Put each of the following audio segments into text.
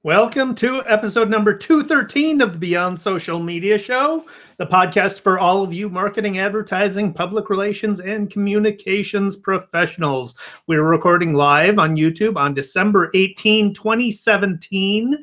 Welcome to episode number 213 of the Beyond Social Media Show, the podcast for all of you marketing, advertising, public relations, and communications professionals. We're recording live on YouTube on December 18, 2017.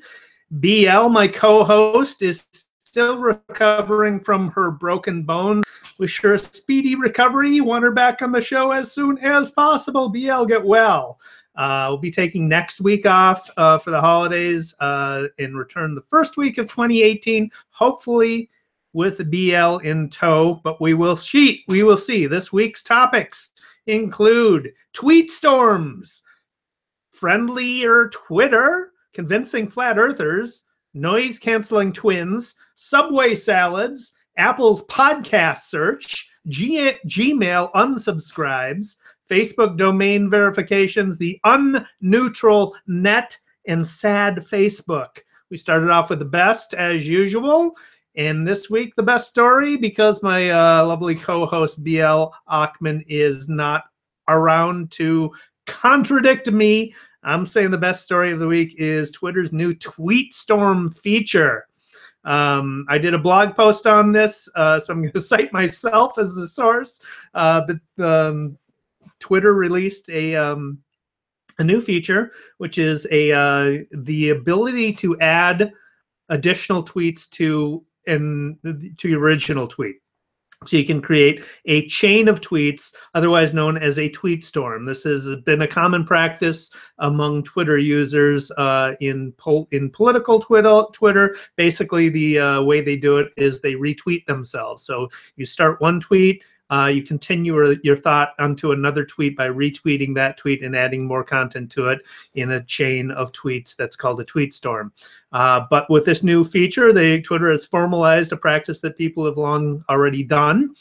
BL, my co-host, is still recovering from her broken bones. Wish her a speedy recovery. Want her back on the show as soon as possible. BL, get well. We'll be taking next week off for the holidays and return the first week of 2018, hopefully with BL in tow, but we will see. This week's topics include Tweetstorms, friendlier Twitter, convincing flat earthers, noise-canceling twins, Subway salads, Apple's podcast search, Gmail unsubscribes, Facebook domain verifications, the unneutral net, and sad Facebook. We started off with the best as usual, and this week the best story, because my lovely co-host BL OCHMAN is not around to contradict me. I'm saying the best story of the week is Twitter's new Tweetstorm feature. I did a blog post on this, so I'm going to cite myself as the source. Twitter released a new feature, which is the ability to add additional tweets to your original tweet. So you can create a chain of tweets, otherwise known as a tweet storm. This has been a common practice among Twitter users in political Twitter. Basically, the way they do it is they retweet themselves. So you start one tweet, you continue your thought onto another tweet by retweeting that tweet and adding more content to it in a chain of tweets that's called a tweet storm. But with this new feature, Twitter has formalized a practice that people have long already done,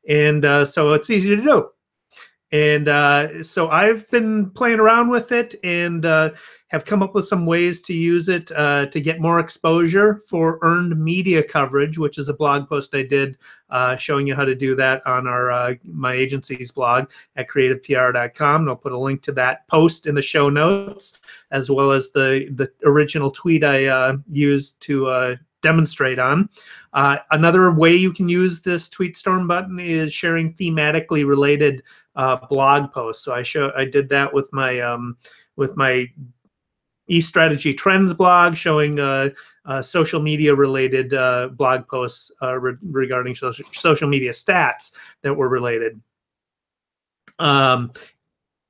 and so it's easy to do. And so I've been playing around with it and have come up with some ways to use it to get more exposure for earned media coverage, which is a blog post I did showing you how to do that on my agency's blog at creativepr.com. And I'll put a link to that post in the show notes, as well as the original tweet I used to demonstrate on. Another way you can use this Tweetstorm button is sharing thematically related blog posts. So I did that with my e-strategy trends blog, showing social media related blog posts regarding social media stats that were related.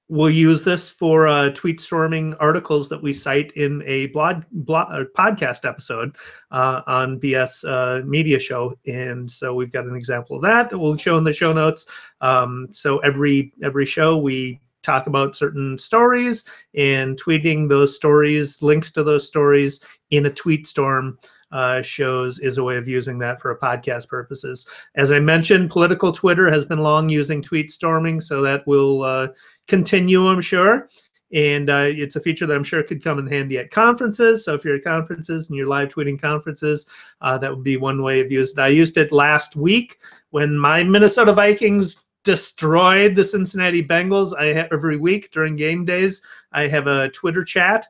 We'll use this for tweet storming articles that we cite in a podcast episode on BS Media Show, and so we've got an example of that we'll show in the show notes. So every show we talk about certain stories, and tweeting those stories, links to those stories in a tweet storm is a way of using that for podcast purposes. As I mentioned, political Twitter has been long using tweet storming, so that will continue, I'm sure. And it's a feature that I'm sure could come in handy at conferences. So if you're at conferences and you're live tweeting conferences, that would be one way of using it. I used it last week when my Minnesota Vikings destroyed the Cincinnati Bengals. Every week during game days, I have a Twitter chat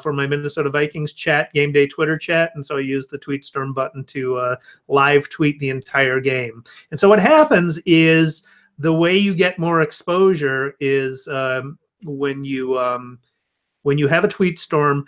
for my Minnesota Vikings game day Twitter chat, and so I use the Tweetstorm button to live tweet the entire game. And so what happens is, the way you get more exposure is when you have a tweet storm.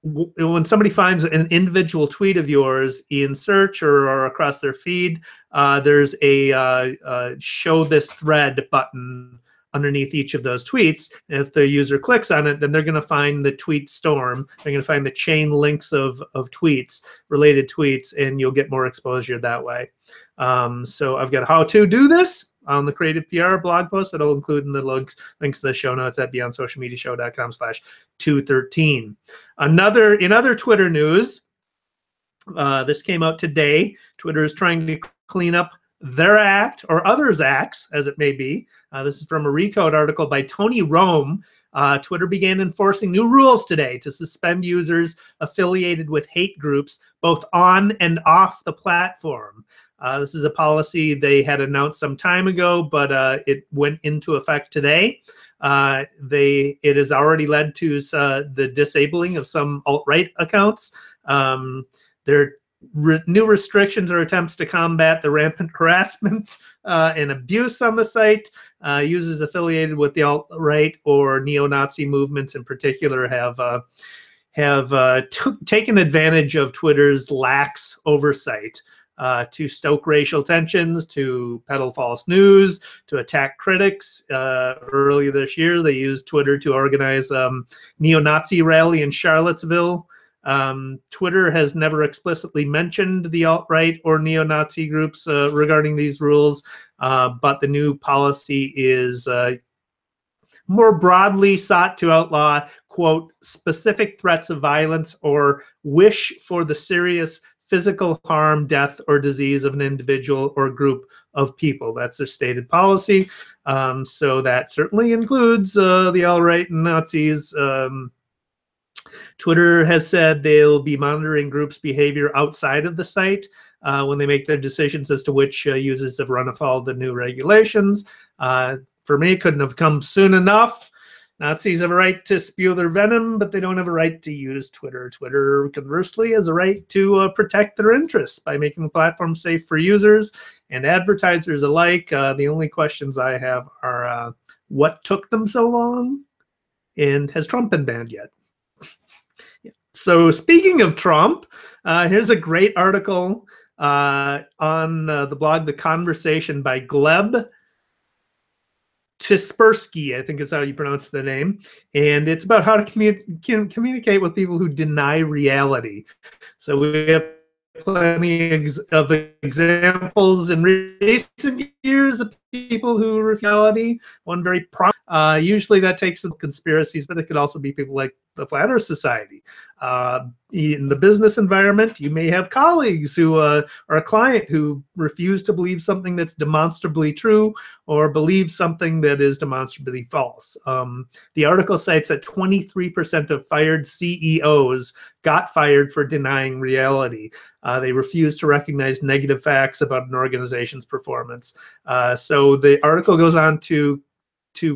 When somebody finds an individual tweet of yours in search or across their feed, there's a show this thread button underneath each of those tweets. And if the user clicks on it, then they're going to find the tweet storm. They're going to find the chain links of tweets, related tweets, and you'll get more exposure that way. So I've got how to do this on the Creative PR blog post that I'll include in the links to the show notes at beyondsocialmediashow.com/213. In other Twitter news, this came out today. Twitter is trying to clean up their act, or others' acts, as it may be. This is from a Recode article by Tony Rome. Twitter began enforcing new rules today to suspend users affiliated with hate groups, both on and off the platform. This is a policy they had announced some time ago, but it went into effect today. It has already led to the disabling of some alt-right accounts. There are new restrictions or attempts to combat the rampant harassment and abuse on the site. Users affiliated with the alt-right or neo-Nazi movements in particular have taken advantage of Twitter's lax oversight to stoke racial tensions, to peddle false news, to attack critics. Earlier this year, they used Twitter to organize neo-Nazi rally in Charlottesville. Twitter has never explicitly mentioned the alt-right or neo-Nazi groups regarding these rules, but the new policy is more broadly sought to outlaw, quote, specific threats of violence or wish for the serious physical harm, death, or disease of an individual or group of people. That's their stated policy. So that certainly includes the alt-right and Nazis. Twitter has said they'll be monitoring groups' behavior outside of the site when they make their decisions as to which users have run afoul of the new regulations. For me, it couldn't have come soon enough. Nazis have a right to spew their venom, but they don't have a right to use Twitter. Twitter, conversely, has a right to protect their interests by making the platform safe for users and advertisers alike. The only questions I have are what took them so long, and has Trump been banned yet? So speaking of Trump, here's a great article on the blog The Conversation by Gleb Tispersky, I think is how you pronounce the name. And it's about how to communicate with people who deny reality. So we have plenty of examples in recent years of people who refuse reality. One very usually that takes some conspiracies, but it could also be people like the Flat Earth Society. In the business environment, you may have colleagues who are a client who refuse to believe something that's demonstrably true or believe something that is demonstrably false. The article cites that 23% of fired CEOs got fired for denying reality. They refuse to recognize negative facts about an organization's performance. So the article goes on to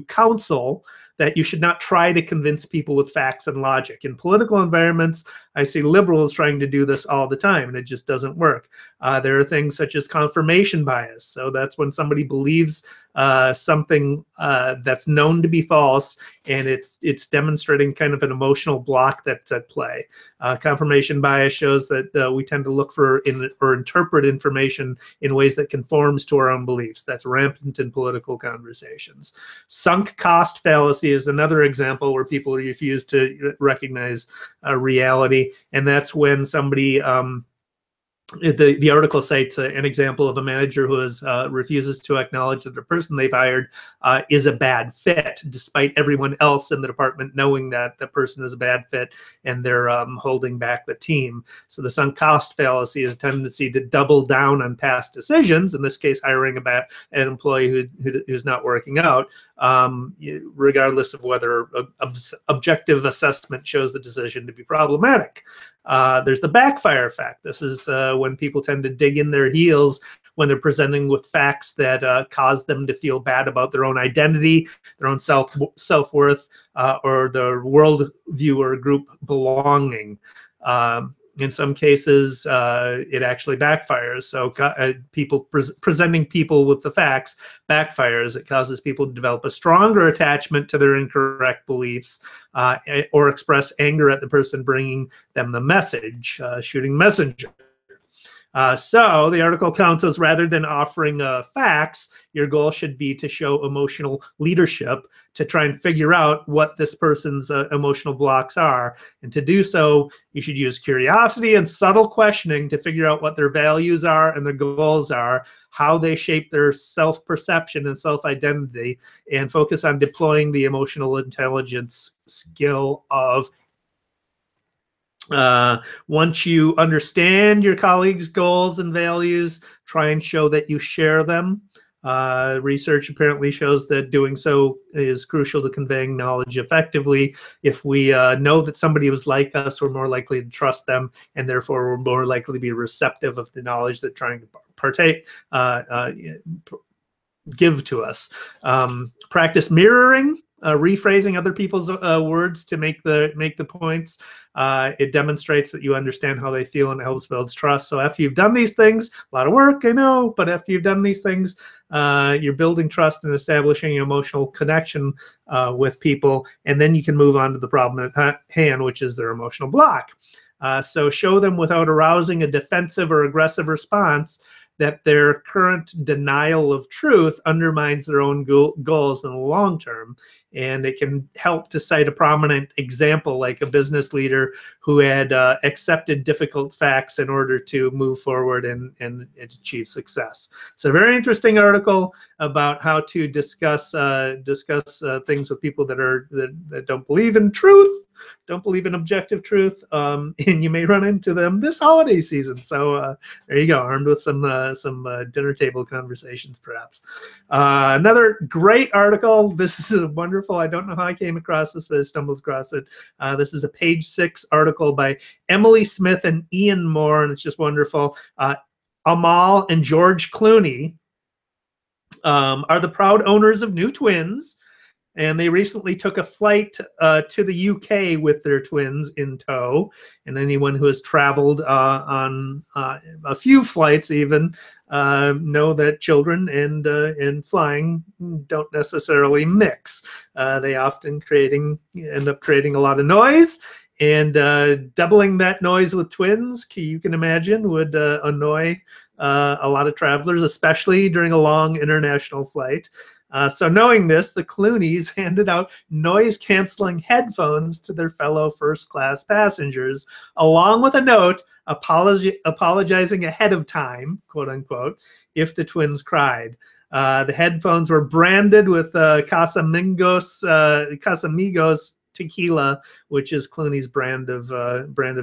counsel that you should not try to convince people with facts and logic. In political environments, I see liberals trying to do this all the time, and it just doesn't work. There are things such as confirmation bias. So that's when somebody believes something that's known to be false, and it's demonstrating kind of an emotional block that's at play. Confirmation bias shows that we tend to look for or interpret information in ways that conforms to our own beliefs. That's rampant in political conversations. Sunk cost fallacy is another example where people refuse to recognize reality. And that's when somebody, the article cites an example of a manager who refuses to acknowledge that the person they've hired is a bad fit, despite everyone else in the department knowing that the person is a bad fit, and they're holding back the team. So the sunk cost fallacy is a tendency to double down on past decisions, in this case hiring an employee who's not working out, regardless of whether objective assessment shows the decision to be problematic. There's the backfire effect. This is when people tend to dig in their heels when they're presenting with facts that cause them to feel bad about their own identity, their own self-worth, or their worldview or group belonging. In some cases, it actually backfires. So people presenting people with the facts backfires. It causes people to develop a stronger attachment to their incorrect beliefs or express anger at the person bringing them the message, shooting messenger. So the article counsels, rather than offering facts, your goal should be to show emotional leadership, to try and figure out what this person's emotional blocks are. And to do so, you should use curiosity and subtle questioning to figure out what their values are and their goals are, how they shape their self-perception and self-identity, and focus on deploying the emotional intelligence skill of once you understand your colleagues' goals and values, try and show that you share them. Research apparently shows that doing so is crucial to conveying knowledge effectively. If we know that somebody was like us, we're more likely to trust them, and therefore we're more likely to be receptive of the knowledge they're trying to give to us. Practice mirroring rephrasing other people's words to make the points. It demonstrates that you understand how they feel, and it helps build trust. So after you've done these things, a lot of work, I know, but after you've done these things, you're building trust and establishing an emotional connection with people, and then you can move on to the problem at hand, which is their emotional block. So show them without arousing a defensive or aggressive response that their current denial of truth undermines their own goals in the long term. And it can help to cite a prominent example, like a business leader who had accepted difficult facts in order to move forward and achieve success. So a very interesting article about how to discuss things with people that don't believe in truth, don't believe in objective truth, and you may run into them this holiday season. So there you go, armed with some dinner table conversations, perhaps. Another great article. This is wonderful. I don't know how I came across this, but I stumbled across it. This is a page 6 article by Emily Smith and Ian Moore, and it's just wonderful. Amal and George Clooney are the proud owners of new twins, and they recently took a flight to the UK with their twins in tow. And anyone who has traveled on a few flights even know that children and flying don't necessarily mix. They often end up creating a lot of noise. And doubling that noise with twins, you can imagine, would annoy a lot of travelers, especially during a long international flight. So knowing this, the Clooneys handed out noise-canceling headphones to their fellow first-class passengers, along with a note apologizing ahead of time, quote-unquote, if the twins cried. The headphones were branded with Casamigos tequila, which is Clooney's brand of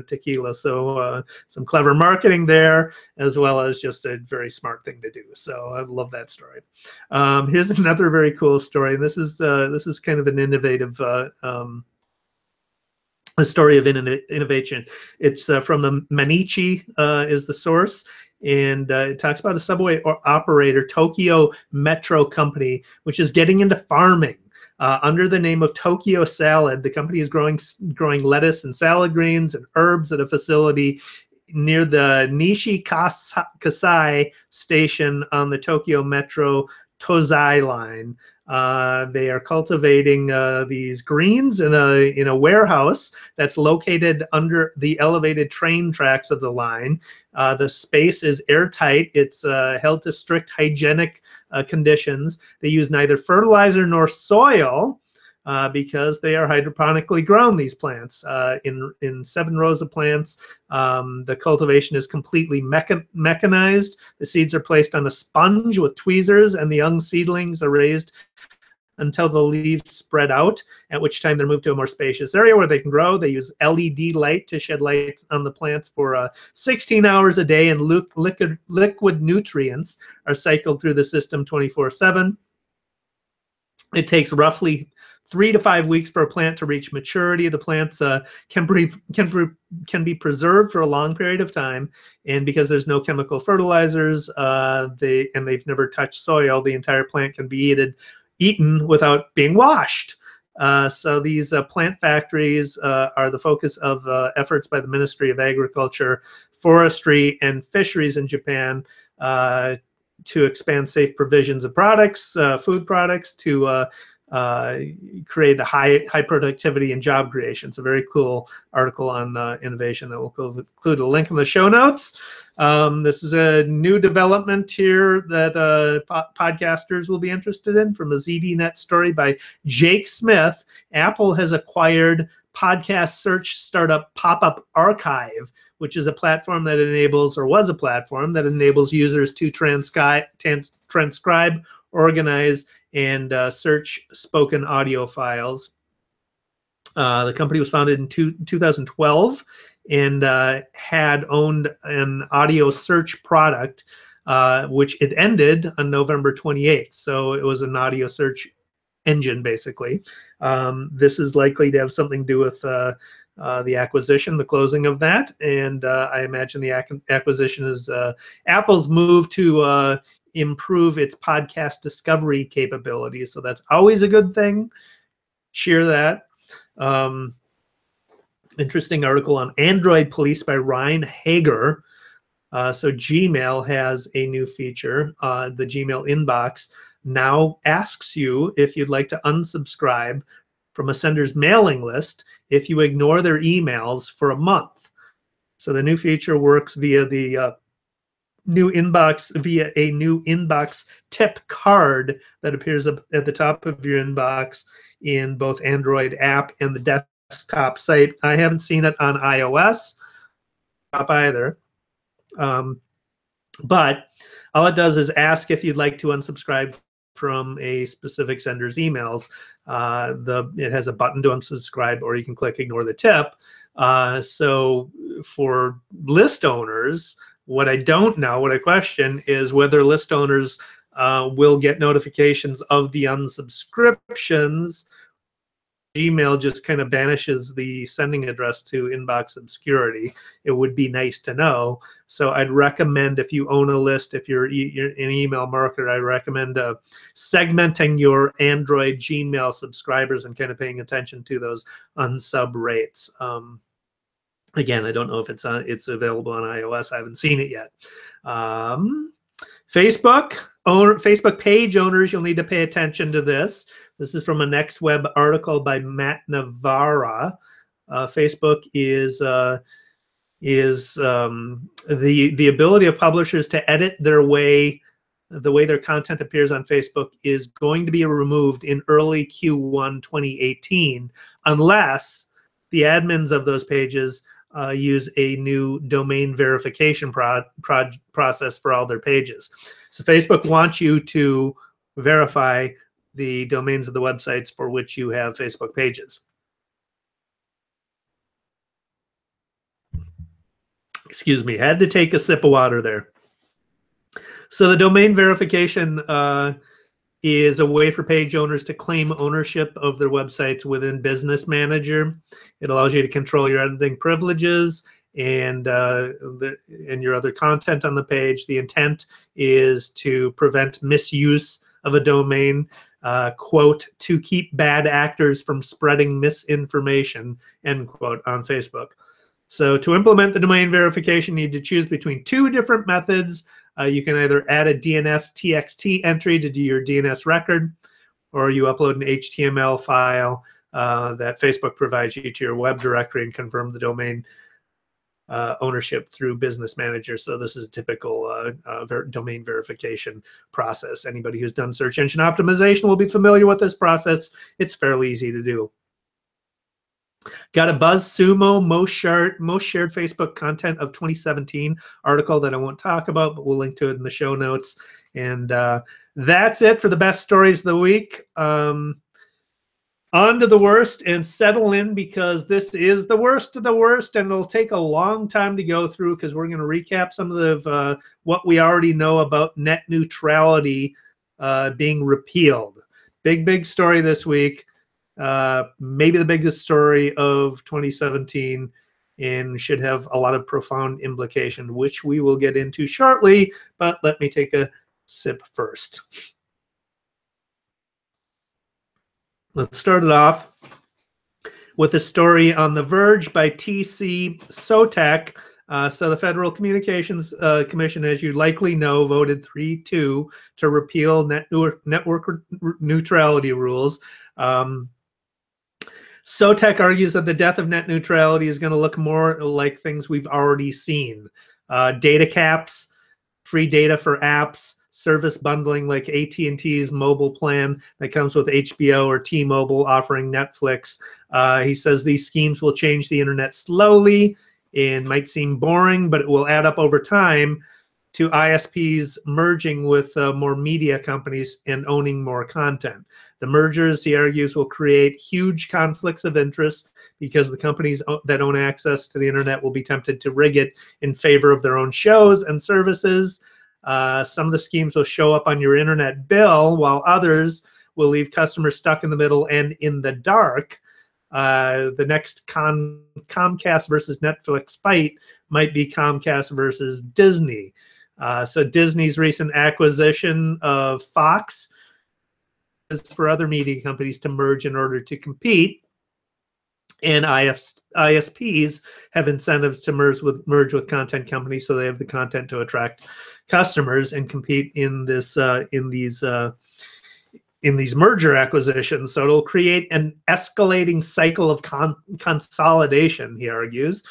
tequila. So some clever marketing there, as well as just a very smart thing to do. So I love that story. Here's another very cool story. This is kind of an innovative a story of innovation. It's from the Manichi is the source. And it talks about a subway operator, Tokyo Metro Company, which is getting into farming. Under the name of Tokyo Salad, the company is growing lettuce and salad greens and herbs at a facility near the Nishi Kasai station on the Tokyo Metro Tozai line. They are cultivating these greens in a warehouse that's located under the elevated train tracks of the line. The space is airtight. It's held to strict hygienic conditions. They use neither fertilizer nor soil because they are hydroponically grown, these plants. In 7 rows of plants, the cultivation is completely mechanized. The seeds are placed on a sponge with tweezers, and the young seedlings are raised until the leaves spread out, at which time they're moved to a more spacious area where they can grow. They use LED light to shed light on the plants for 16 hours a day, and liquid nutrients are cycled through the system 24/7. It takes roughly 3 to 5 weeks for a plant to reach maturity. The plants can be preserved for a long period of time, and because there's no chemical fertilizers, they've never touched soil, the entire plant can be eaten without being washed. So these plant factories are the focus of efforts by the Ministry of Agriculture, Forestry, and Fisheries in Japan to expand safe provisions of products, food products, to create a high productivity and job creation. It's a very cool article on innovation that will include a link in the show notes. This is a new development here that podcasters will be interested in, from a ZDNet story by Jake Smith. Apple has acquired podcast search startup Pop-Up Archive, which is a platform that enables, or was a platform that enables users to transcribe, organize, and search spoken audio files. The company was founded in 2012 and had owned an audio search product, which it ended on November 28th. So it was an audio search engine, basically. This is likely to have something to do with the acquisition, the closing of that. And I imagine the acquisition is Apple's move to improve its podcast discovery capabilities. So that's always a good thing. share that. Interesting article on Android Police by Ryan Hager. So Gmail has a new feature. The Gmail inbox now asks you if you'd like to unsubscribe from a sender's mailing list if you ignore their emails for a month. So the new feature works via the new inbox, via a new inbox tip card that appears at the top of your inbox in both Android app and the desktop site. I haven't seen it on iOS either. But all it does is ask if you'd like to unsubscribe from a specific sender's emails. It has a button to unsubscribe, or you can click ignore the tip. So for list owners, what I don't know, what I question is whether list owners will get notifications of the unsubscriptions. Gmail just kind of banishes the sending address to inbox obscurity. It would be nice to know. So I'd recommend, if you own a list, if you're an email marketer, I recommend segmenting your Android Gmail subscribers and kind of paying attention to those unsub rates. Again, I don't know if it's available on iOS. I haven't seen it yet. Facebook page owners, you'll need to pay attention to this. This is from a Next Web article by Matt Navarra. Facebook is the ability of publishers to edit the way their content appears on Facebook is going to be removed in early Q1 2018, unless the admins of those pages use a new domain verification process for all their pages. So Facebook wants you to verify the domains of the websites for which you have Facebook pages. Excuse me, had to take a sip of water there. So the domain verification is a way for page owners to claim ownership of their websites within Business Manager. It allows you to control your editing privileges and your other content on the page. The intent is to prevent misuse of a domain, quote, to keep bad actors from spreading misinformation, end quote, on Facebook. So to implement the domain verification, you need to choose between two different methods. You can either add a DNS TXT entry to do your DNS record, or you upload an HTML file that Facebook provides you to your web directory and confirm the domain ownership through Business Manager. So this is a typical domain verification process. Anybody who's done search engine optimization will be familiar with this process. It's fairly easy to do. Got a BuzzSumo most shared Facebook content of 2017 article that I won't talk about, but we'll link to it in the show notes. And that's it for the best stories of the week. On to the worst, and settle in, because this is the worst of the worst, and it'll take a long time to go through, because we're going to recap some of the what we already know about net neutrality being repealed. Big story this week. Maybe the biggest story of 2017, and should have a lot of profound implication, which we will get into shortly. But let me take a sip first. Let's start it off with a story on The Verge by T.C. Sotek. So the Federal Communications Commission, as you likely know, voted 3-2 to repeal network neutrality rules. Sotek argues that the death of net neutrality is going to look more like things we've already seen. Data caps, free data for apps, service bundling like AT&T's mobile plan that comes with HBO or T-Mobile offering Netflix. He says these schemes will change the internet slowly and might seem boring, but it will add up over time to ISPs merging with more media companies and owning more content. The mergers, he argues, will create huge conflicts of interest because the companies that own access to the internet will be tempted to rig it in favor of their own shows and services. Some of the schemes will show up on your internet bill, while others will leave customers stuck in the middle and in the dark. The next Comcast versus Netflix fight might be Comcast versus Disney. So Disney's recent acquisition of Fox for other media companies to merge in order to compete. And ISPs have incentives to merge with content companies, so they have the content to attract customers and compete in this in these merger acquisitions. So it'll create an escalating cycle of consolidation, he argues.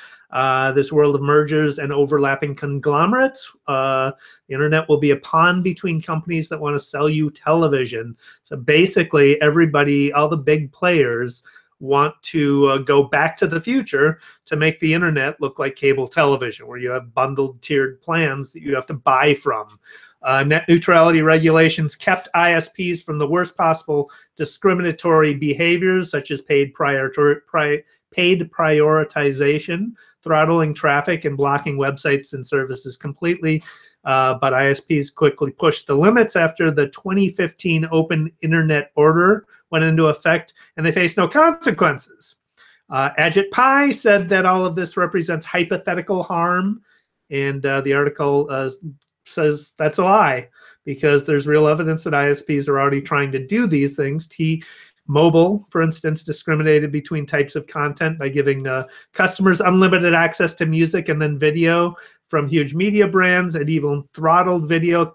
This world of mergers and overlapping conglomerates. The internet will be a pawn between companies that want to sell you television. So basically, everybody, all the big players, want to go back to the future to make the internet look like cable television, where you have bundled tiered plans that you have to buy from. Net neutrality regulations kept ISPs from the worst possible discriminatory behaviors, such as paid prioritization, throttling traffic, and blocking websites and services completely. But ISPs quickly pushed the limits after the 2015 Open Internet Order went into effect, and they faced no consequences. Ajit Pai said that all of this represents hypothetical harm, and the article says that's a lie, because there's real evidence that ISPs are already trying to do these things. T-Mobile, for instance, discriminated between types of content by giving customers unlimited access to music and then video from huge media brands. It even throttled video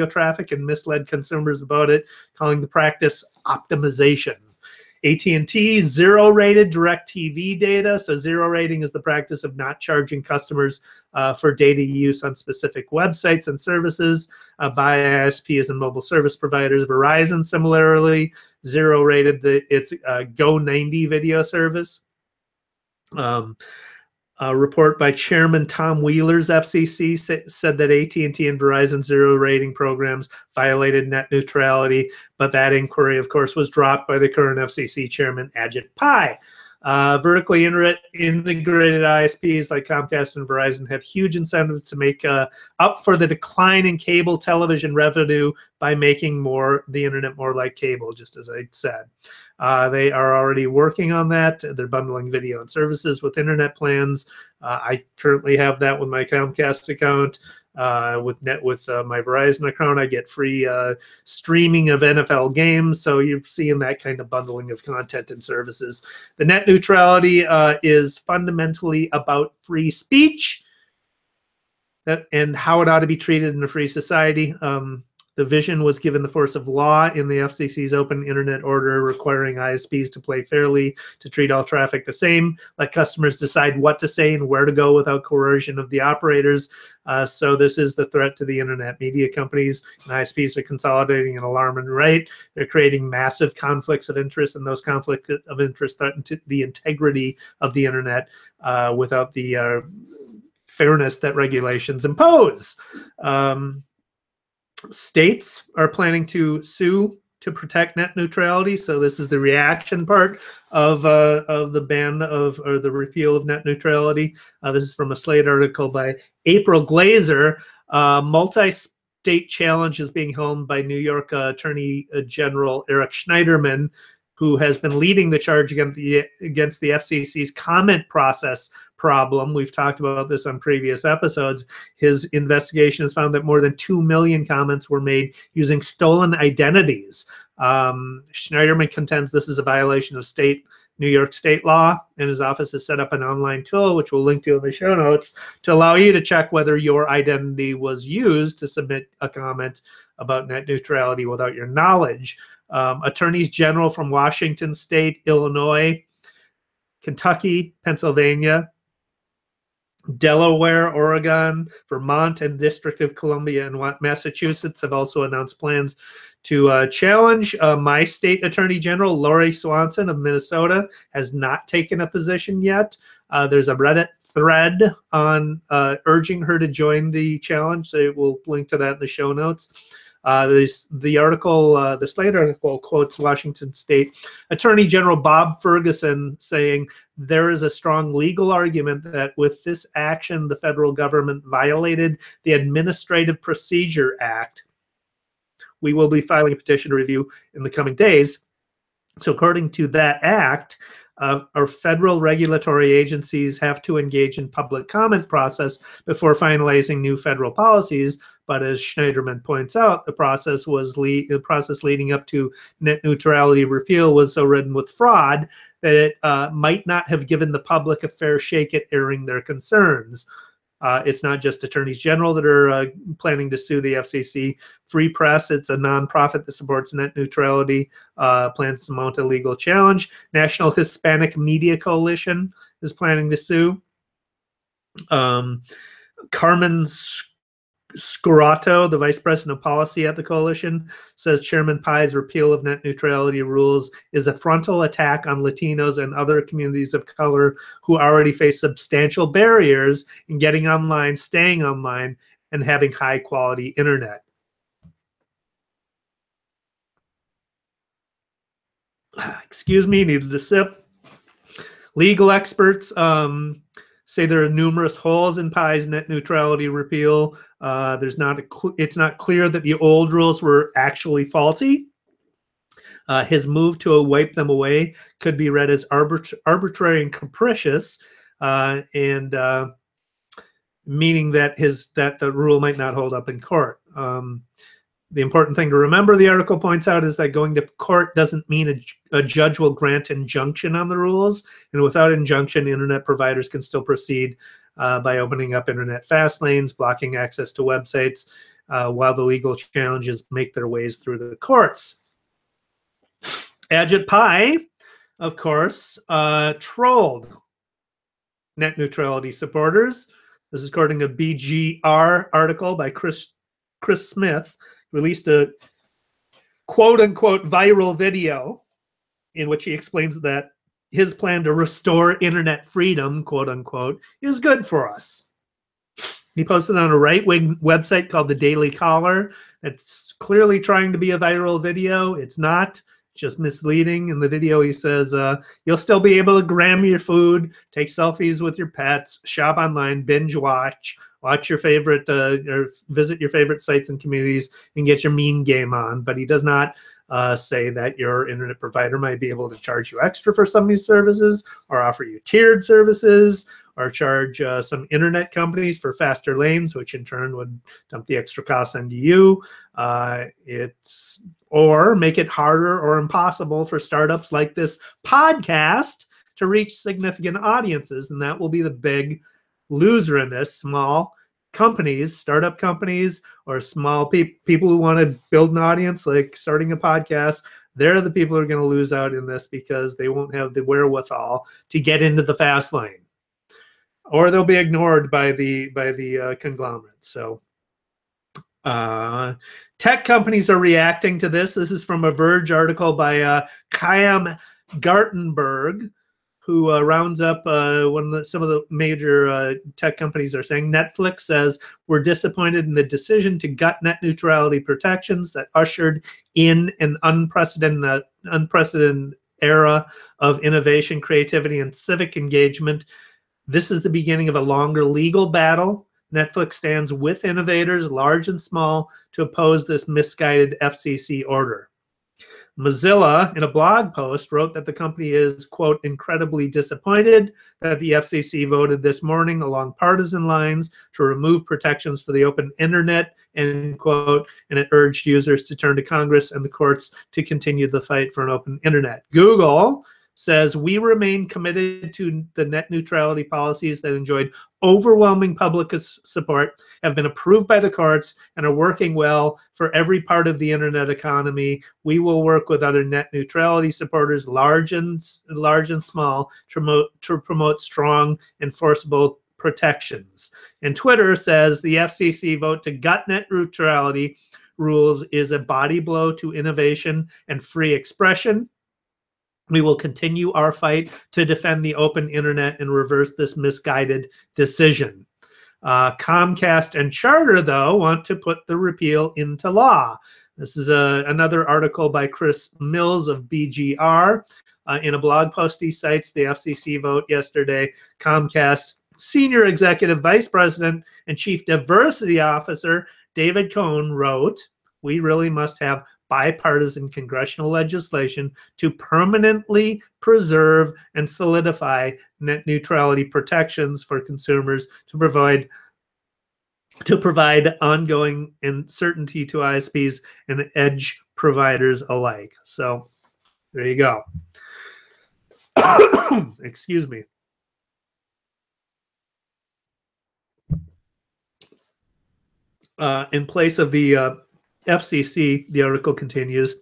traffic and misled consumers about it, calling the practice optimization. AT&T zero-rated DirecTV data. So zero rating is the practice of not charging customers for data use on specific websites and services by ISPs and mobile service providers. Verizon similarly zero-rated its Go90 video service. A report by Chairman Tom Wheeler's FCC said that AT&T and Verizon zero rating programs violated net neutrality, but that inquiry, of course, was dropped by the current FCC Chairman Ajit Pai. Vertically integrated ISPs like Comcast and Verizon have huge incentives to make up for the decline in cable television revenue by making the internet more like cable, just as I said. They are already working on that. They're bundling video and services with internet plans. I currently have that with my Comcast account. With my Verizon account, I get free streaming of NFL games. So you're seeing that kind of bundling of content and services. The net neutrality is fundamentally about free speech and how it ought to be treated in a free society. The vision was given the force of law in the FCC's Open Internet Order, requiring ISPs to play fairly, to treat all traffic the same, let customers decide what to say and where to go without coercion of the operators. So this is the threat to the internet. Media companies and ISPs are consolidating at an alarming rate. They're creating massive conflicts of interest, and those conflicts of interest threaten the integrity of the internet without the fairness that regulations impose. States are planning to sue to protect net neutrality. So this is the reaction part of the ban or the repeal of net neutrality. This is from a Slate article by April Glazer. Multi-state challenge is being held by New York Attorney General Eric Schneiderman, who has been leading the charge against the FCC's comment process problem. We've talked about this on previous episodes. His investigation has found that more than 2 million comments were made using stolen identities. Schneiderman contends this is a violation of New York state law, and his office has set up an online tool, which we'll link to in the show notes, to allow you to check whether your identity was used to submit a comment about net neutrality without your knowledge. Attorneys general from Washington State, Illinois, Kentucky, Pennsylvania, Delaware, Oregon, Vermont, and District of Columbia and Massachusetts have also announced plans to challenge. My state attorney general, Lori Swanson of Minnesota, has not taken a position yet. There's a Reddit thread on urging her to join the challenge, so we'll link to that in the show notes. The Slate article quotes Washington State Attorney General Bob Ferguson saying, there is a strong legal argument that with this action, the federal government violated the Administrative Procedure Act. We will be filing a petition to review in the coming days. So according to that act, our federal regulatory agencies have to engage in public comment process before finalizing new federal policies. But as Schneiderman points out, the process leading up to net neutrality repeal was so ridden with fraud that it might not have given the public a fair shake at airing their concerns. It's not just attorneys general that are planning to sue the FCC. Free Press, it's a nonprofit that supports net neutrality, plans to mount a legal challenge. National Hispanic Media Coalition is planning to sue. Carmen Scurato, the vice president of policy at the coalition, says Chairman Pai's repeal of net neutrality rules is a frontal attack on Latinos and other communities of color who already face substantial barriers in getting online, staying online, and having high quality internet. Excuse me, needed a sip. Legal experts say there are numerous holes in Pai's net neutrality repeal. It's not clear that the old rules were actually faulty. His move to wipe them away could be read as arbitrary and capricious, and meaning that the rule might not hold up in court. The important thing to remember, the article points out, is that going to court doesn't mean a judge will grant injunction on the rules. And without injunction, internet providers can still proceed by opening up internet fast lanes, blocking access to websites, while the legal challenges make their ways through the courts. Ajit Pai, of course, trolled net neutrality supporters. This is according to a BGR article by Chris Smith. Released a quote-unquote viral video in which he explains that his plan to restore internet freedom, quote-unquote, is good for us. He posted on a right-wing website called The Daily Caller. It's clearly trying to be a viral video. It's not. It's just misleading. In the video, he says, you'll still be able to gram your food, take selfies with your pets, shop online, binge watch your favorite, or visit your favorite sites and communities, and get your mean game on. But he does not say that your internet provider might be able to charge you extra for some of these services, or offer you tiered services, or charge some internet companies for faster lanes, which in turn would dump the extra costs onto you. Or make it harder or impossible for startups like this podcast to reach significant audiences. And that will be the big loser in this. Small companies, startup companies, or small people who want to build an audience, like starting a podcast, they're the people who are going to lose out in this, because they won't have the wherewithal to get into the fast lane, or they'll be ignored by the conglomerate. So tech companies are reacting to this. This is from a Verge article by Chaim Gartenberg, who rounds up some of the major tech companies are saying. Netflix says, we're disappointed in the decision to gut net neutrality protections that ushered in an unprecedented era of innovation, creativity, and civic engagement. This is the beginning of a longer legal battle. Netflix stands with innovators, large and small, to oppose this misguided FCC order. Mozilla, in a blog post, wrote that the company is, quote, incredibly disappointed that the FCC voted this morning along partisan lines to remove protections for the open internet, end quote, and it urged users to turn to Congress and the courts to continue the fight for an open internet. Google says, we remain committed to the net neutrality policies that enjoyed overwhelming public support, have been approved by the courts, and are working well for every part of the internet economy. We will work with other net neutrality supporters, large and small, to promote strong enforceable protections. And Twitter says the FCC vote to gut net neutrality rules is a body blow to innovation and free expression. We will continue our fight to defend the open internet and reverse this misguided decision. Comcast and Charter, though, want to put the repeal into law. This is another article by Chris Mills of BGR. In a blog post he cites the FCC vote yesterday. Comcast Senior Executive Vice President and Chief Diversity Officer David Cohn wrote, we really must have bipartisan congressional legislation to permanently preserve and solidify net neutrality protections for consumers to provide to provide ongoing uncertainty to ISPs and edge providers alike. So there you go. Excuse me. In place of the FCC, the article continues,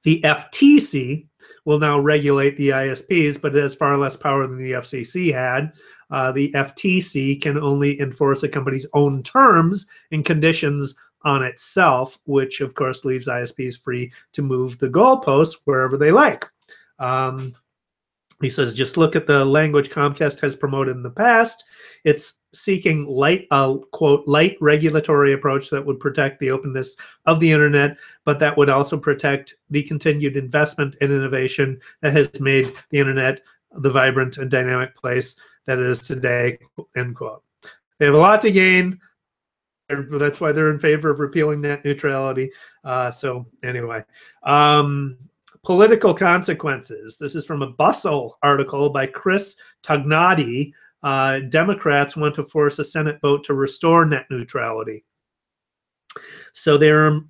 the FTC will now regulate the ISPs, but it has far less power than the FCC had. The FTC can only enforce a company's own terms and conditions on itself, which of course leaves ISPs free to move the goalposts wherever they like. He says, just look at the language Comcast has promoted in the past. It's seeking quote, light regulatory approach that would protect the openness of the internet, but that would also protect the continued investment and innovation that has made the internet the vibrant and dynamic place that it is today, end quote. They have a lot to gain. That's why they're in favor of repealing net neutrality. So anyway, political consequences. This is from a Bustle article by Chris Tognati. Democrats want to force a Senate vote to restore net neutrality. So they're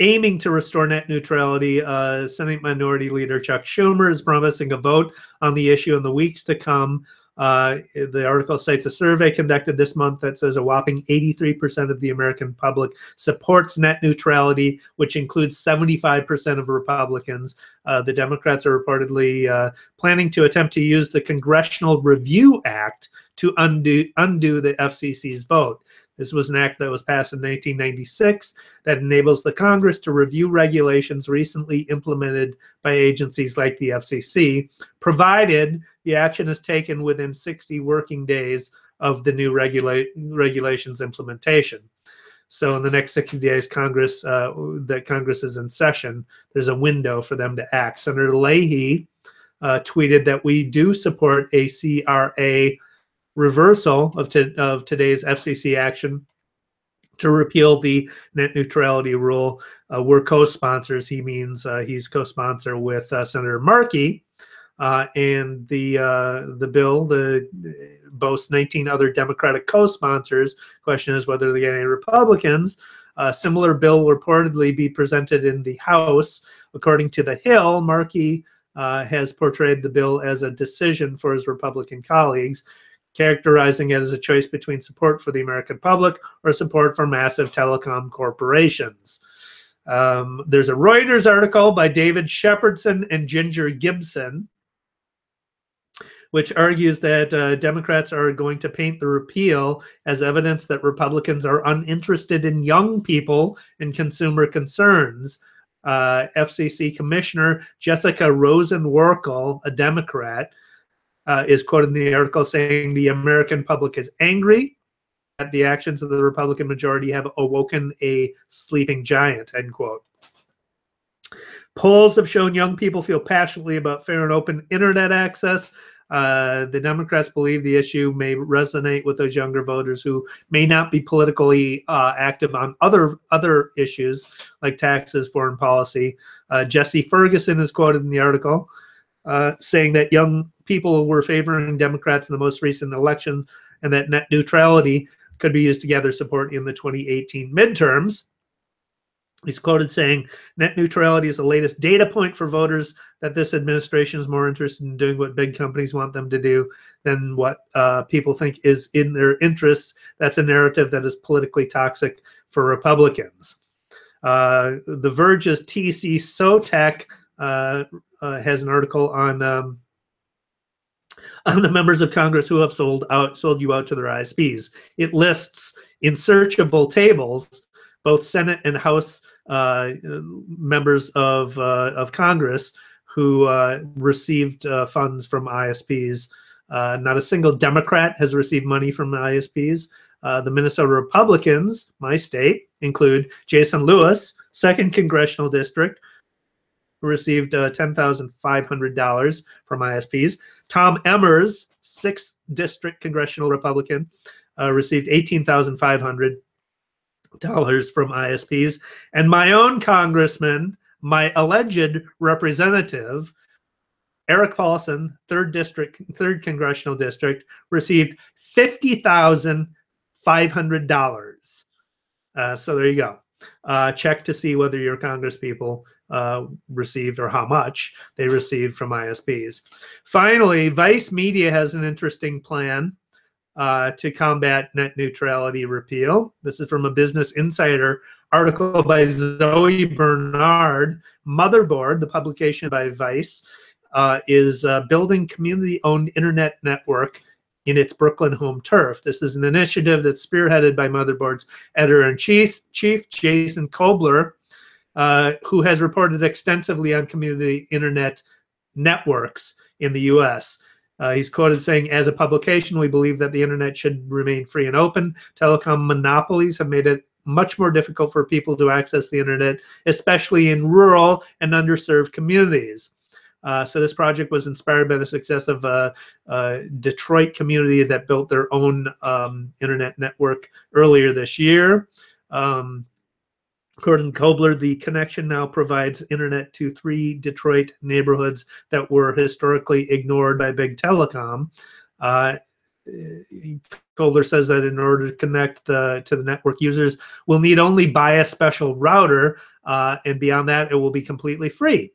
aiming to restore net neutrality. Senate Minority Leader Chuck Schumer is promising a vote on the issue in the weeks to come. The article cites a survey conducted this month that says a whopping 83% of the American public supports net neutrality, which includes 75% of Republicans. The Democrats are reportedly planning to attempt to use the Congressional Review Act to undo the FCC's vote. This was an act that was passed in 1996 that enables the Congress to review regulations recently implemented by agencies like the FCC, provided the action is taken within 60 working days of the new regulations implementation. So in the next 60 days, Congress is in session, there's a window for them to act. Senator Leahy tweeted that we do support a CRA reversal of today's FCC action to repeal the net neutrality rule. We're co-sponsors. He means he's co-sponsor with Senator Markey, and the bill boasts 19 other Democratic co-sponsors. Question is whether they get any Republicans. A similar bill will reportedly be presented in the House. According to The Hill, Markey has portrayed the bill as a decision for his Republican colleagues, characterizing it as a choice between support for the American public or support for massive telecom corporations. There's a Reuters article by David Shepardson and Ginger Gibson, which argues that Democrats are going to paint the repeal as evidence that Republicans are uninterested in young people and consumer concerns. FCC Commissioner Jessica Rosenworcel, a Democrat, is quoted in the article saying the American public is angry that the actions of the Republican majority have awoken a sleeping giant, end quote. Polls have shown young people feel passionately about fair and open internet access. The Democrats believe the issue may resonate with those younger voters who may not be politically active on other issues like taxes, foreign policy. Jesse Ferguson is quoted in the article saying that young people were favoring Democrats in the most recent election and that net neutrality could be used to gather support in the 2018 midterms. He's quoted saying, net neutrality is the latest data point for voters that this administration is more interested in doing what big companies want them to do than what people think is in their interests. That's a narrative that is politically toxic for Republicans. The Verge's TC Sotek has an article on the members of Congress who have sold you out to their ISPs. It lists in searchable tables both Senate and House members of Congress who received funds from ISPs. Not a single Democrat has received money from the ISPs. The Minnesota Republicans, my state, include Jason Lewis, 2nd Congressional District, who received $10,500 from ISPs. Tom Emmers, 6th District Congressional Republican, received $18,500 from ISPs. And my own congressman, my alleged representative, Eric Paulson, 3rd Congressional District, received $50,000 $500. So there you go. Check to see whether your congresspeople received or how much they received from ISPs. Finally, Vice Media has an interesting plan to combat net neutrality repeal. This is from a Business Insider article by Zoe Bernard. Motherboard, the publication by Vice, is building community-owned internet network in its Brooklyn home turf. This is an initiative that's spearheaded by Motherboard's editor-in-chief, Jason Kobler, who has reported extensively on community internet networks in the U.S. He's quoted saying, as a publication, we believe that the internet should remain free and open. Telecom monopolies have made it much more difficult for people to access the internet, especially in rural and underserved communities. So this project was inspired by the success of a Detroit community that built their own internet network earlier this year. According to Kobler, the connection now provides internet to 3 Detroit neighborhoods that were historically ignored by big telecom. Kobler says that in order to connect to the network, users will need only buy a special router, and beyond that, it will be completely free.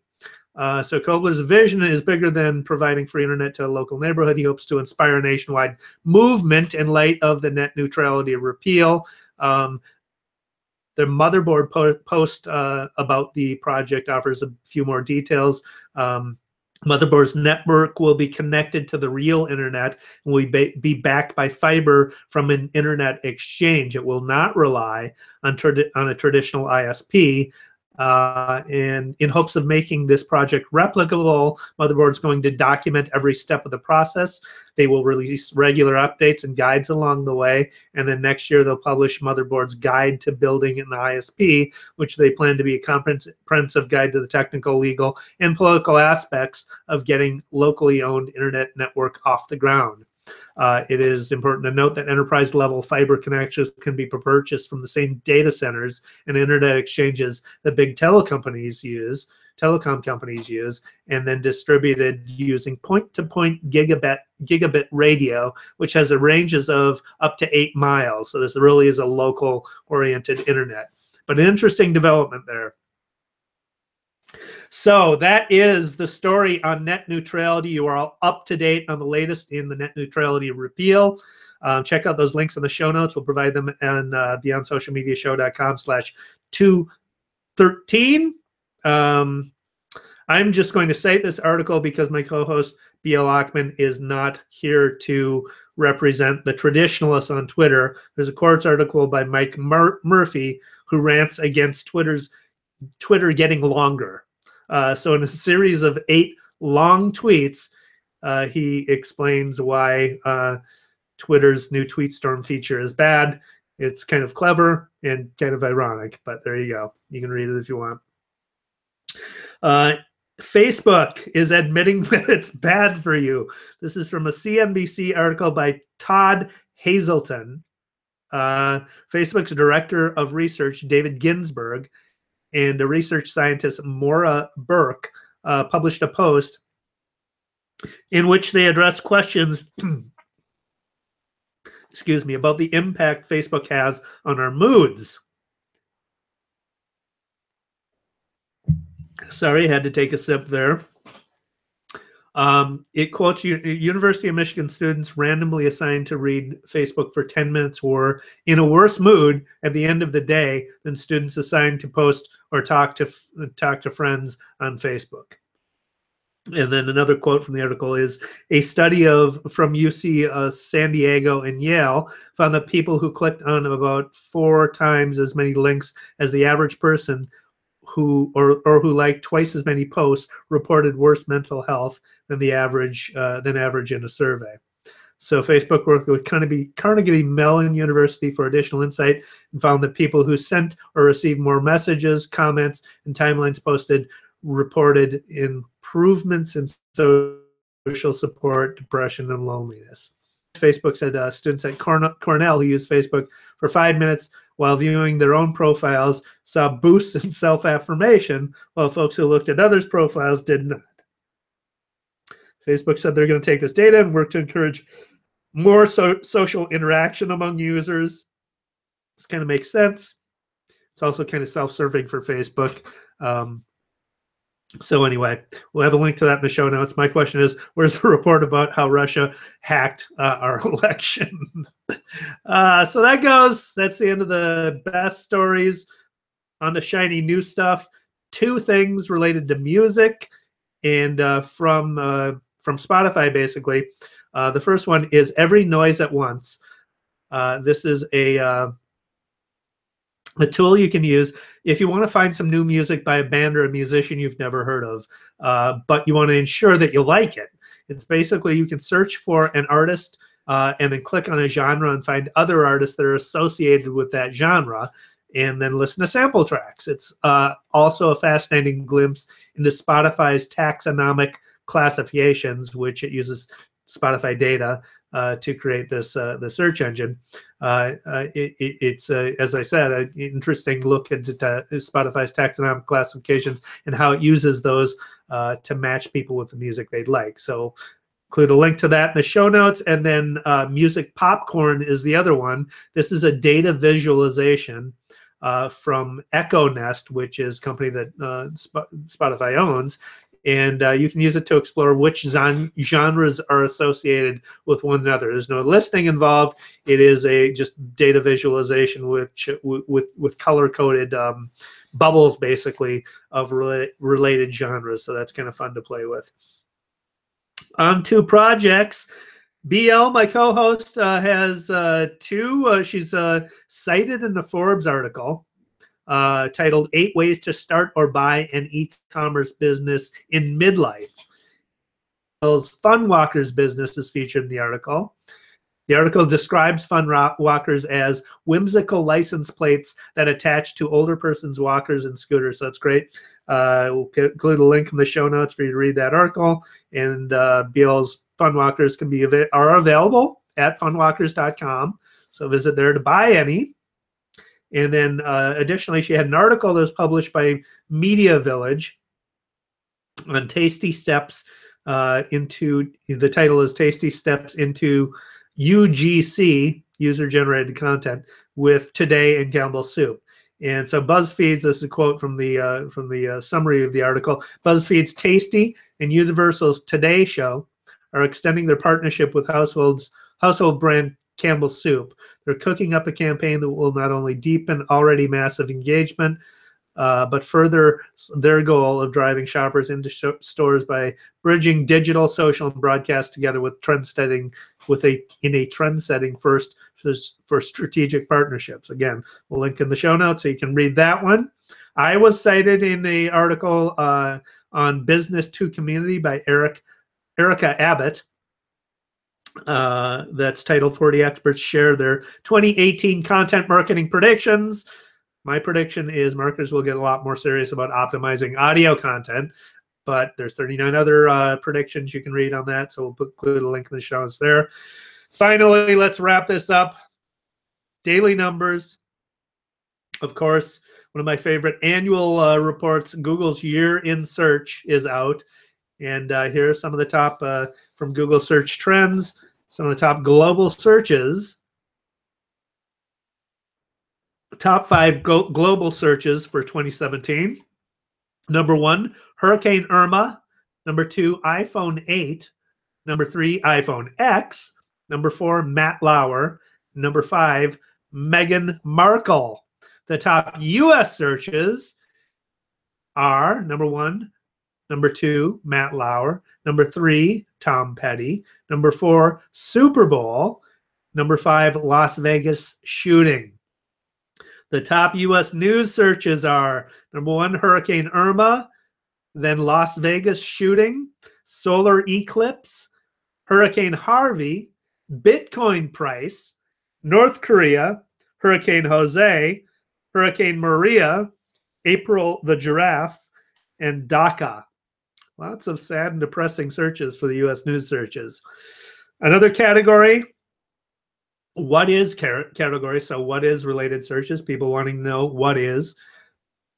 So Kobler's vision is bigger than providing free internet to a local neighborhood. He hopes to inspire a nationwide movement in light of the net neutrality repeal. The Motherboard post about the project offers a few more details. Motherboard's network will be connected to the real internet and will be backed by fiber from an internet exchange. It will not rely on a traditional ISP. And in hopes of making this project replicable, Motherboard's going to document every step of the process. They will release regular updates and guides along the way, and then next year they'll publish Motherboard's guide to building an ISP, which they plan to be a comprehensive guide to the technical, legal, and political aspects of getting locally owned internet network off the ground. It is important to note that enterprise-level fiber connections can be purchased from the same data centers and internet exchanges that big telecom companies use, and then distributed using point-to-point gigabit radio, which has a ranges of up to 8 miles. So this really is a local-oriented internet. But an interesting development there. So that is the story on net neutrality. You are all up to date on the latest in the net neutrality repeal. Check out those links in the show notes. We'll provide them on BeyondSocialMediaShow.com/213. I'm just going to cite this article because my co-host B.L. OCHMAN is not here to represent the traditionalists on Twitter. There's a Quartz article by Mike Murphy who rants against Twitter getting longer. So in a series of 8 long tweets, he explains why Twitter's new Tweetstorm feature is bad. It's kind of clever and kind of ironic, but there you go. You can read it if you want. Facebook is admitting that it's bad for you. This is from a CNBC article by Todd Hazelton. Facebook's director of research, David Ginsburg, and a research scientist, Maura Burke, published a post in which they addressed questions excuse me, about the impact Facebook has on our moods. Sorry, I had to take a sip there. It quotes University of Michigan students randomly assigned to read Facebook for 10 minutes were in a worse mood at the end of the day than students assigned to post or talk to friends on Facebook. And then another quote from the article is a study from UC San Diego and Yale found that people who clicked on about 4 times as many links as the average person who liked twice as many posts reported worse mental health than the average in a survey. So Facebook worked with Carnegie Mellon University for additional insight and found that people who sent or received more messages, comments, and timelines posted reported improvements in social support, depression, and loneliness. Facebook said students at Cornell who used Facebook for 5 minutes while viewing their own profiles saw boosts in self-affirmation, while folks who looked at others' profiles did not. Facebook said they're going to take this data and work to encourage more social interaction among users. This kind of makes sense. It's also kind of self-serving for Facebook. So anyway, we'll have a link to that in the show notes. My question is, where's the report about how Russia hacked our election? So that goes. That's the end of the best stories. On the shiny new stuff. 2 things related to music and from Spotify, basically. The first one is Every Noise at Once. This is a tool you can use if you want to find some new music by a band or a musician you've never heard of, but you want to ensure that you like it. It's basically you can search for an artist and then click on a genre and find other artists that are associated with that genre, and then listen to sample tracks. It's also a fascinating glimpse into Spotify's taxonomic classifications, which it uses Spotify data to create this the search engine. It's as I said, an interesting look into Spotify's taxonomic classifications and how it uses those to match people with the music they'd like. So include a link to that in the show notes. And then Music Popcorn is the other one. This is a data visualization from Echo Nest, which is a company that Spotify owns. And you can use it to explore which genres are associated with one another. There's no listing involved. It is a just data visualization with color-coded bubbles, basically, of related genres. So that's kind of fun to play with. On to projects. BL, my co-host, has 2. She's cited in the Forbes article titled 8 Ways to Start or Buy an E-Commerce Business in Midlife. Funwalker's business is featured in the article. The article describes Funwalkers as whimsical license plates that attach to older person's walkers and scooters. So it's great. We'll include a link in the show notes for you to read that article. And BL's Funwalkers are available at funwalkers.com. So visit there to buy any. And then additionally, she had an article that was published by Media Village on Tasty Steps the title is Tasty Steps into UGC, user-generated content, with Today and Campbell Soup. And so BuzzFeed's, this is a quote from the summary of the article, BuzzFeed's Tasty and Universal's Today show are extending their partnership with household brand Campbell Soup. They're cooking up a campaign that will not only deepen already massive engagement, but further their goal of driving shoppers into stores by bridging digital, social, and broadcast together with trend-setting first for strategic partnerships. Again, we'll link in the show notes so you can read that one. I was cited in the article on Business to Community by Erica Abbott. That's titled 40 Experts Share Their 2018 Content Marketing Predictions. My prediction is marketers will get a lot more serious about optimizing audio content, but there's 39 other predictions you can read on that, so we'll include a link in the show notes there. Finally, let's wrap this up. Daily numbers. Of course, one of my favorite annual reports, Google's Year in Search, is out. And here are some of the top from Google Search Trends, some of the top global searches. Top 5 global searches for 2017. Number 1, Hurricane Irma. Number 2, iPhone 8. Number 3, iPhone X. Number 4, Matt Lauer. Number 5, Meghan Markle. The top U.S. searches are number 1, number 2, Matt Lauer. Number 3, Tom Petty. Number 4, Super Bowl. Number 5, Las Vegas shooting. The top U.S. news searches are number 1, Hurricane Irma, then Las Vegas shooting, solar eclipse, Hurricane Harvey, Bitcoin price, North Korea, Hurricane Jose, Hurricane Maria, April the giraffe, and Dhaka. Lots of sad and depressing searches for the U.S. news searches. Another category, what is category? So what is related searches? People wanting to know what is.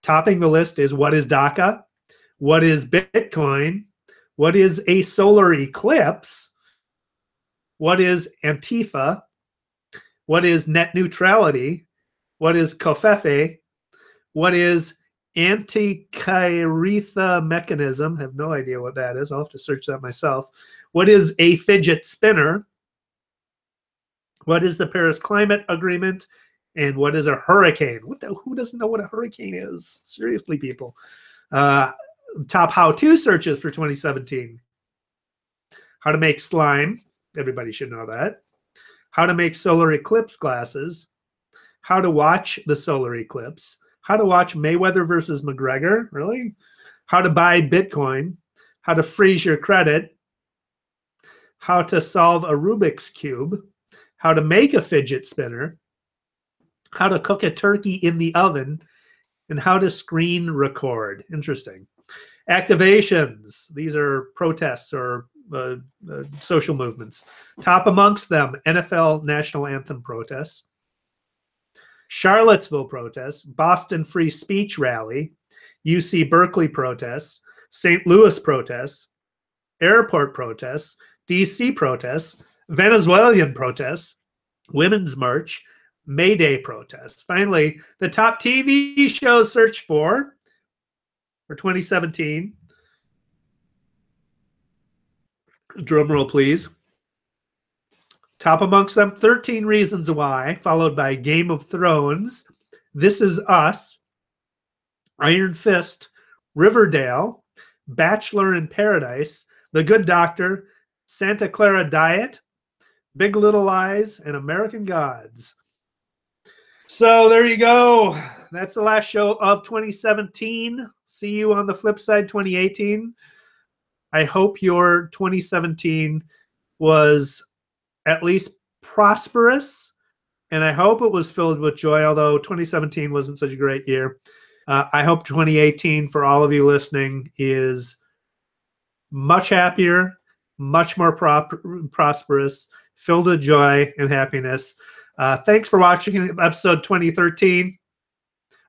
Topping the list is what is Dhaka? What is Bitcoin? What is a solar eclipse? What is Antifa? What is net neutrality? What is covfefe? What is anti-Kyretha mechanism? I have no idea what that is. I'll have to search that myself. What is a fidget spinner? What is the Paris Climate Agreement? And what is a hurricane? Who doesn't know what a hurricane is? Seriously, people. Top how-to searches for 2017. How to make slime. Everybody should know that. How to make solar eclipse glasses. How to watch the solar eclipse. How to watch Mayweather versus McGregor. Really? How to buy Bitcoin. How to freeze your credit. How to solve a Rubik's Cube. How to make a fidget spinner. How to cook a turkey in the oven. And how to screen record. Interesting. Activations. These are protests or social movements. Top amongst them, NFL national anthem protests, Charlottesville protests, Boston free speech rally, UC Berkeley protests, St. Louis protests, airport protests, DC protests, Venezuelan protests, Women's March, May Day protests. Finally, the top TV shows searched for 2017. Drum roll, please. Top amongst them, 13 Reasons Why, followed by Game of Thrones, This Is Us, Iron Fist, Riverdale, Bachelor in Paradise, The Good Doctor, Santa Clara Diet, Big Little Lies, and American Gods. So there you go. That's the last show of 2017. See you on the flip side, 2018. I hope your 2017 was at least prosperous, and I hope it was filled with joy, although 2017 wasn't such a great year. I hope 2018 for all of you listening is much happier, much more prosperous, filled with joy and happiness. Thanks for watching episode 2013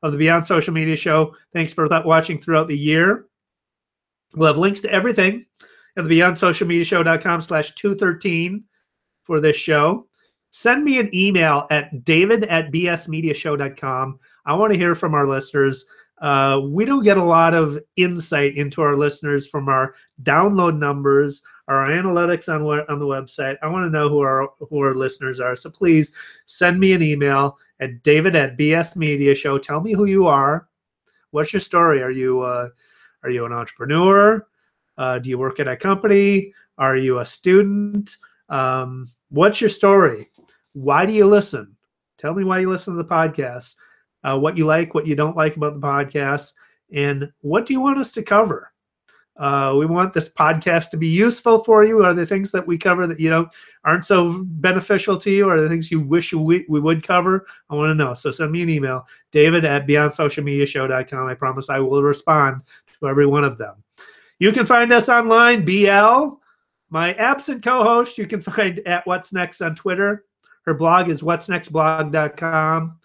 of the Beyond Social Media Show. Thanks for watching throughout the year. We'll have links to everything at the BeyondSocialMediaShow.com/213 for this show. Send me an email at david@bsmediashow.com. I want to hear from our listeners. We don't get a lot of insight into our listeners from our download numbers, our analytics on the website. I want to know who our listeners are. So please send me an email at david@bsmediashow. Tell me who you are. What's your story? Are you an entrepreneur? Do you work at a company? Are you a student? What's your story? Why do you listen? Tell me why you listen to the podcast, what you like, what you don't like about the podcast, and what do you want us to cover? We want this podcast to be useful for you. Are there things that we cover that aren't so beneficial to you? Are there things you wish we would cover? I want to know. So send me an email, david@BeyondSocialMediaShow.com. I promise I will respond to every one of them. You can find us online, BL. My absent co-host, you can find at What's Next on Twitter. Her blog is whatsnextblog.com.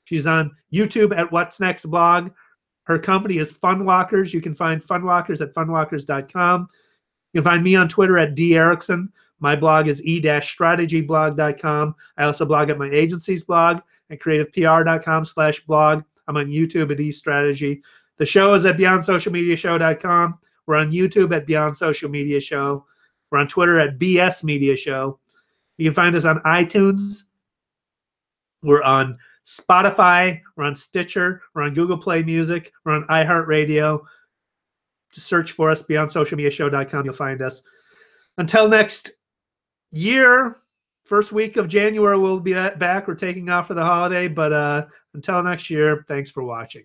She's on YouTube at What's Next Blog. Her company is Funwalkers. You can find Funwalkers at funwalkers.com. You can find me on Twitter at Erickson. My blog is e-strategyblog.com. I also blog at my agency's blog at creativepr.com/blog. I'm on YouTube at eStrategy. The show is at BeyondSocialMediaShow.com. We're on YouTube at Beyond Social Media Show. We're on Twitter at BS Media Show. You can find us on iTunes. We're on Spotify. We're on Stitcher. We're on Google Play Music. We're on iHeartRadio. Just search for us, BeyondSocialMediaShow.com. You'll find us. Until next year, first week of January, we'll be back. We're taking off for the holiday. But until next year, thanks for watching.